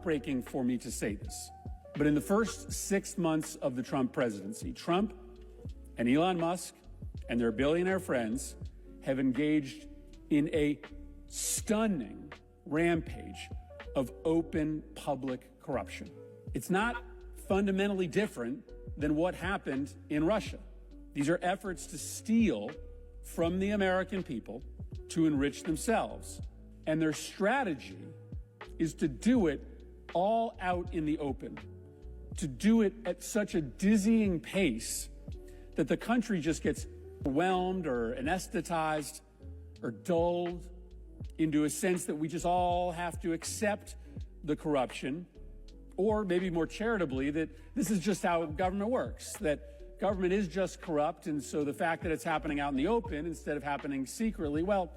heartbreaking for me to say this, but in the first 6 months of the Trump presidency, Trump and Elon Musk and their billionaire friends have engaged in a stunning rampage of open public corruption. It's not fundamentally different than what happened in Russia. These are efforts to steal from the American people to enrich themselves. And their strategy is to do it all out in the open, to do it at such a dizzying pace that the country just gets overwhelmed or anesthetized or dulled into a sense that we just all have to accept the corruption, or maybe more charitably, that this is just how government works, that government is just corrupt, and so the fact that it's happening out in the open instead of happening secretly, well,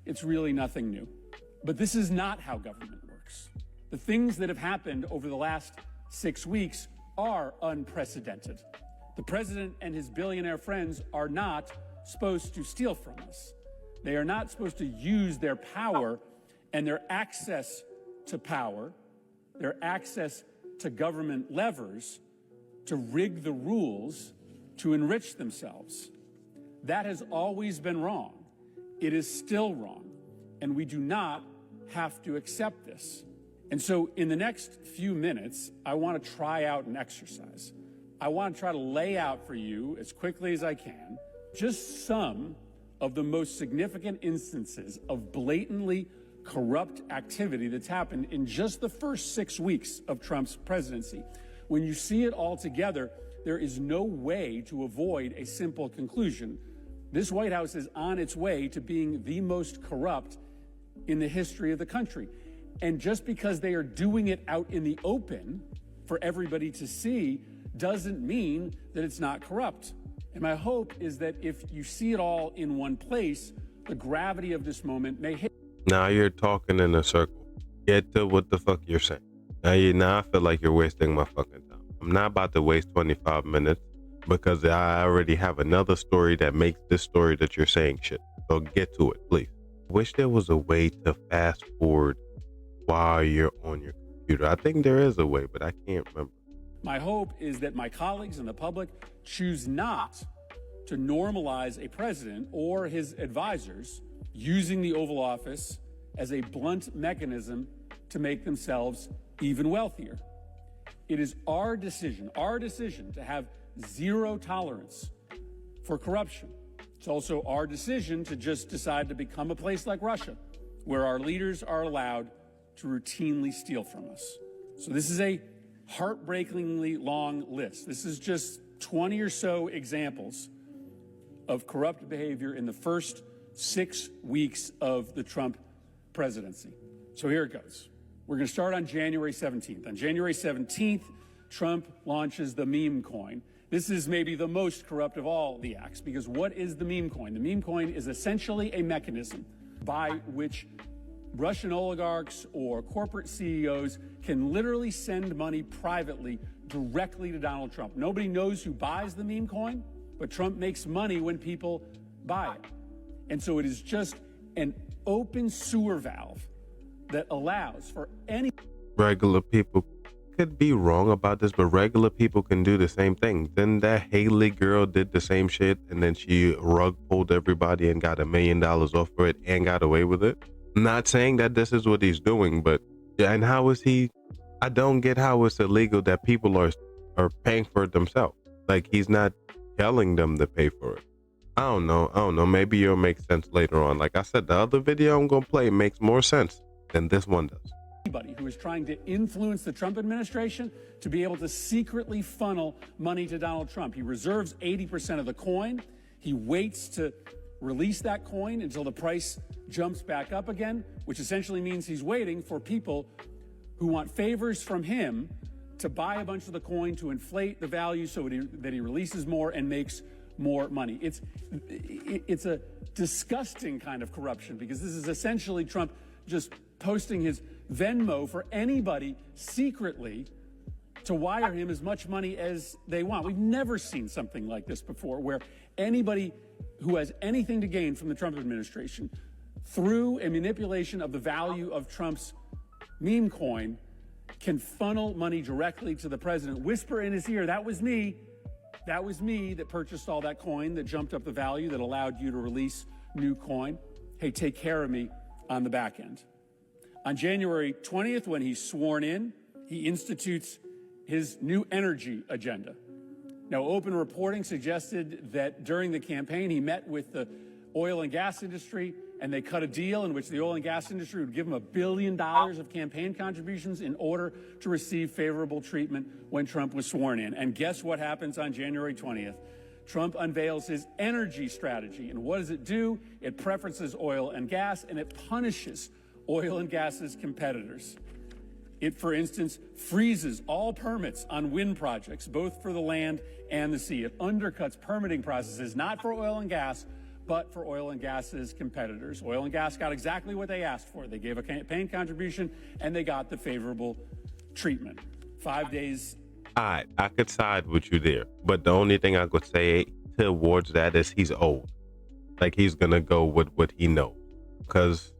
it's really nothing new. But this is not how government works. The things that have happened over the last 6 weeks are unprecedented. The president and his billionaire friends are not supposed to steal from us. They are not supposed to use their power and their access to power, their access to government levers, to rig the rules to enrich themselves. That has always been wrong. It is still wrong. And we do not have to accept this. And so in the next few minutes, I want to try out an exercise. I want to try to lay out for you as quickly as I can just some of the most significant instances of blatantly corrupt activity that's happened in just the first 6 weeks of Trump's presidency. When you see it all together, there is no way to avoid a simple conclusion. This White House is on its way to being the most corrupt in the history of the country. And just because they are doing it out in the open for everybody to see doesn't mean that it's not corrupt. And my hope is that if you see it all in one place, the gravity of this moment may hit. Now you're talking in a circle. Get to what the fuck you're saying. Now I feel like you're wasting my fucking time. I'm not about to waste 25 minutes because I already have another story that makes this story that you're saying shit. So get to it, please. Wish there was a way to fast forward while you're on your computer. I think there is a way, but I can't remember. My hope is that my colleagues and the public choose not to normalize a president or his advisors using the Oval Office as a blunt mechanism to make themselves even wealthier. It is our decision to have zero tolerance for corruption. It's also our decision to just decide to become a place like Russia, where our leaders are allowed to routinely steal from us. So this is a heartbreakingly long list. This is just 20 or so examples of corrupt behavior in the first 6 weeks of the Trump presidency. So here it goes. We're going to start on January 17th. On January 17th, Trump launches the meme coin. This is maybe the most corrupt of all the acts, because what is the meme coin? The meme coin is essentially a mechanism by which Russian oligarchs or corporate CEOs can literally send money privately directly to Donald Trump. Nobody knows who buys the meme coin, but Trump makes money when people buy it. And so it is just an open sewer valve that allows for any regular people. Could be wrong about this, but regular people can do the same thing. Then that Haley girl did the same shit, and then she rug pulled everybody and got $1 million off for it and got away with it. I'm not saying that this is what he's doing, but and how is he? I don't get how it's illegal that people are paying for it themselves. Like, he's not telling them to pay for it. I don't know. Maybe it'll make sense later on. Like I said, the other video I'm gonna play makes more sense than this one does. Anybody who is trying to influence the Trump administration to be able to secretly funnel money to Donald Trump. He reserves 80% of the coin. He waits to release that coin until the price jumps back up again, which essentially means he's waiting for people who want favors from him to buy a bunch of the coin to inflate the value so that he releases more and makes more money. It's a disgusting kind of corruption, because this is essentially Trump just posting his Venmo for anybody secretly to wire him as much money as they want. We've never seen something like this before, where anybody who has anything to gain from the Trump administration through a manipulation of the value of Trump's meme coin can funnel money directly to the president, whisper in his ear, that was me that purchased all that coin, that jumped up the value, that allowed you to release new coin. Hey, take care of me on the back end. On January 20th, when he's sworn in, he institutes his new energy agenda. Now, open reporting suggested that during the campaign, he met with the oil and gas industry, and they cut a deal in which the oil and gas industry would give him $1 billion of campaign contributions in order to receive favorable treatment when Trump was sworn in. And guess what happens on January 20th? Trump unveils his energy strategy. And what does it do? It preferences oil and gas, and it punishes oil and gas's competitors. It, for instance, freezes all permits on wind projects, both for the land and the sea. It undercuts permitting processes, not for oil and gas, but for oil and gas's competitors. Oil and gas got exactly what they asked for. They gave a campaign contribution, and they got the favorable treatment. 5 days. I could side with you there, but the only thing I could say towards that is he's old. Like, he's gonna go with what he knows. Because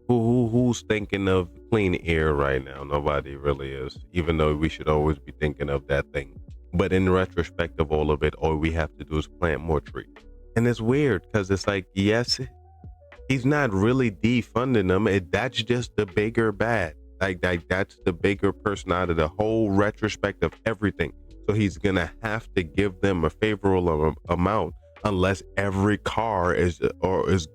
who's thinking of clean air right now? Nobody really is, even though we should always be thinking of that thing. But in retrospect of all of it, all we have to do is plant more trees. And it's weird because it's like, yes, he's not really defunding them. That's just the bigger bad. Like that's the bigger person out of the whole retrospect of everything. So he's gonna have to give them a favorable amount unless every car is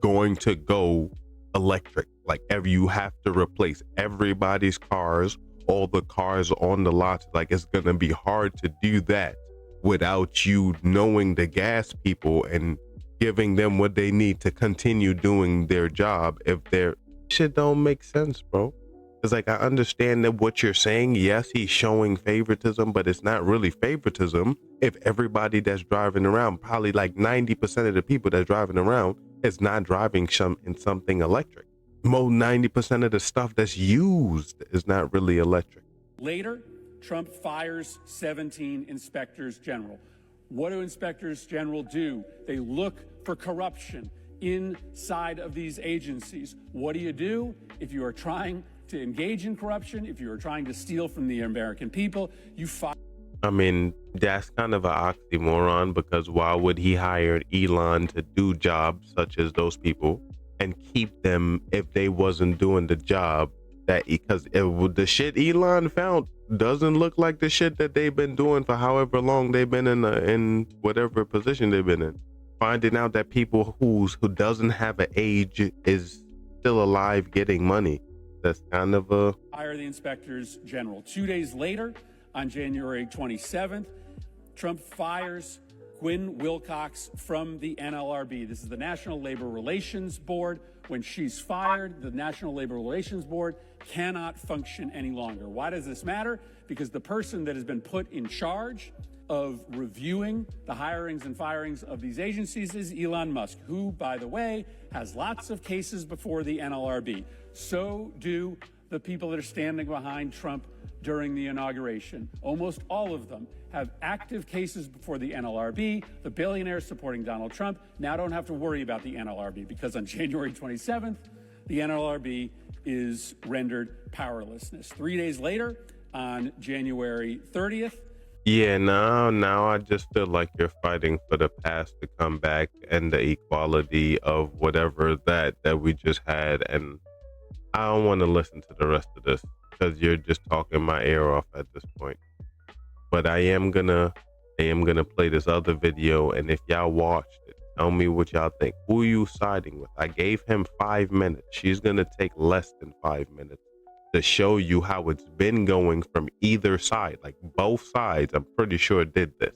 going to go electric. Like you have to replace everybody's cars, all the cars on the lots. Like, it's gonna be hard to do that without you knowing the gas people and giving them what they need to continue doing their job. If their shit don't make sense, bro. It's like, I understand that what you're saying. Yes, he's showing favoritism, but it's not really favoritism if everybody that's driving around, probably like 90% of the people that's driving around, is not driving something electric. More 90% of the stuff that's used is not really electric. Later, Trump fires 17 inspectors general. What do inspectors general do? They look for corruption inside of these agencies. What do? If you are trying to engage in corruption, if you are trying to steal from the American people, you fire. I mean, that's kind of an oxymoron, because why would he hire Elon to do jobs such as those people and keep them if they wasn't doing the job? That because the shit Elon found doesn't look like the shit that they've been doing for however long they've been in whatever position they've been in. Finding out that people who doesn't have an age is still alive getting money. That's kind of a... Hire the inspectors general. 2 days later, on January 27th, Trump fires Gwen Wilcox from the NLRB. This is the National Labor Relations Board. When she's fired, the National Labor Relations Board cannot function any longer. Why does this matter? Because the person that has been put in charge of reviewing the hirings and firings of these agencies is Elon Musk, who, by the way, has lots of cases before the NLRB. So do the people that are standing behind Trump during the inauguration. Almost all of them have active cases before the NLRB. The billionaires supporting Donald Trump now don't have to worry about the NLRB, because on January 27th, the NLRB is rendered powerlessness. 3 days later, on January 30th, yeah, now I just feel like you're fighting for the past to come back and the equality of whatever that we just had. And I don't want to listen to the rest of this, because you're just talking my ear off at this point. But I am gonna play this other video, and if y'all watched it, tell me what y'all think. Who are you siding with? I gave him 5 minutes. She's gonna take less than 5 minutes to show you how it's been going from either side. Like, both sides, I'm pretty sure, did this.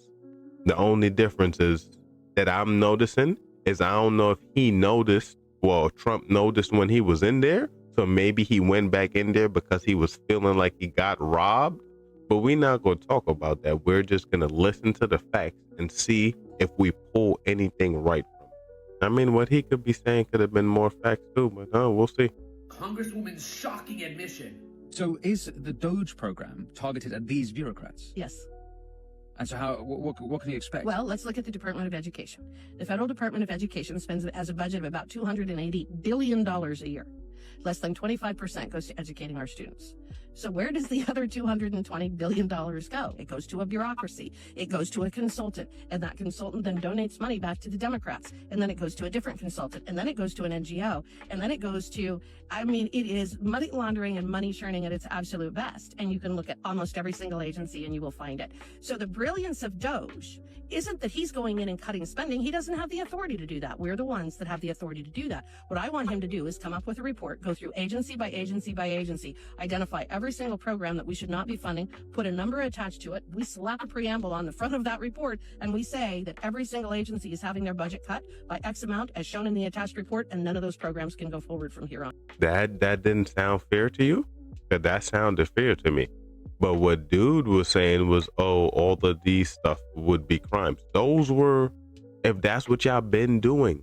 The only difference is that I'm noticing is, I don't know if he noticed, well, Trump noticed when he was in there, so maybe he went back in there because he was feeling like he got robbed. But we're not going to talk about that. We're just going to listen to the facts and see if we pull anything right from it. I mean, what he could be saying could have been more facts too, but we'll see. Congresswoman's shocking admission. So is the DOGE program targeted at these bureaucrats? Yes. And so what can you expect? Well, let's look at the Department of Education. The Federal Department of Education has a budget of about $280 billion a year. Less than 25% goes to educating our students. So where does the other $220 billion go? It goes to a bureaucracy. It goes to a consultant, and that consultant then donates money back to the Democrats, and then it goes to a different consultant, and then it goes to an NGO, and then it goes to, I mean, it is money laundering and money churning at its absolute best. And you can look at almost every single agency and you will find it. So the brilliance of Doge isn't that he's going in and cutting spending. He doesn't have the authority to do that. We're the ones that have the authority to do that. What I want him to do is come up with a report, go through agency by agency by agency, identify every single program that we should not be funding, put a number attached to it. We slap a preamble on the front of that report, and we say that every single agency is having their budget cut by X amount as shown in the attached report, and none of those programs can go forward from here on. That didn't sound fair to you? 'Cause that sounded fair to me. But what dude was saying was, oh, all of these stuff would be crimes. Those were, if that's what y'all been doing.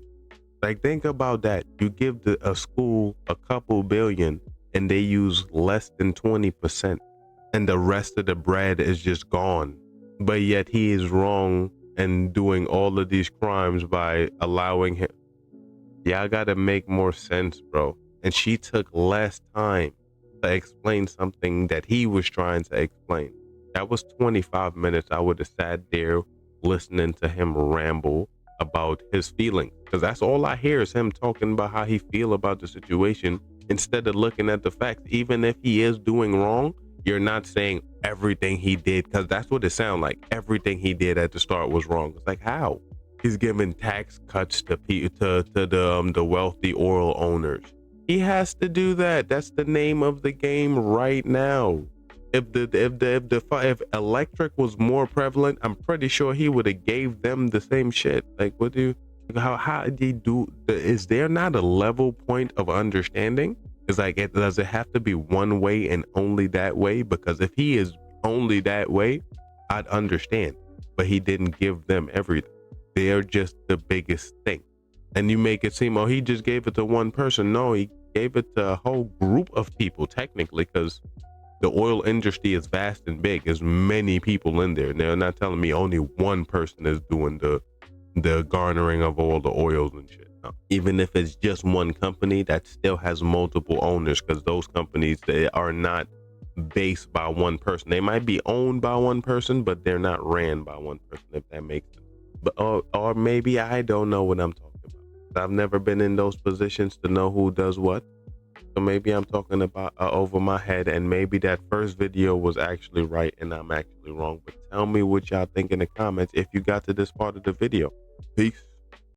Like, think about that. You give a school a couple billion and they use less than 20%. And the rest of the bread is just gone. But yet he is wrong and doing all of these crimes by allowing him. Y'all gotta make more sense, bro. And she took less time to explain something that he was trying to explain. That was 25 minutes. I would have sat there listening to him ramble about his feelings, because that's all I hear is him talking about how he feel about the situation instead of looking at the facts. Even if he is doing wrong, you're not saying everything he did, because that's what it sounds like. Everything he did at the start was wrong. It's like, how? He's giving tax cuts to the wealthy oil owners. He has to do that. That's the name of the game right now. If electric was more prevalent, I'm pretty sure he would have gave them the same shit. Like, how did he do? Is there not a level point of understanding? It's like, does it have to be one way and only that way? Because if he is only that way, I'd understand. But he didn't give them everything. They're just the biggest thing. And you make it seem, oh, he just gave it to one person. No, he gave it to a whole group of people, technically, because the oil industry is vast and big. There's many people in there. And they're not telling me only one person is doing the garnering of all the oils and shit. No. Even if it's just one company, that still has multiple owners, because those companies, they are not based by one person. They might be owned by one person, but they're not ran by one person, if that makes sense. But or maybe I don't know what I'm talking about. I've never been in those positions to know who does what. So maybe I'm talking about over my head, and maybe that first video was actually right and I'm actually wrong. But tell me what y'all think in the comments if you got to this part of the video. Peace.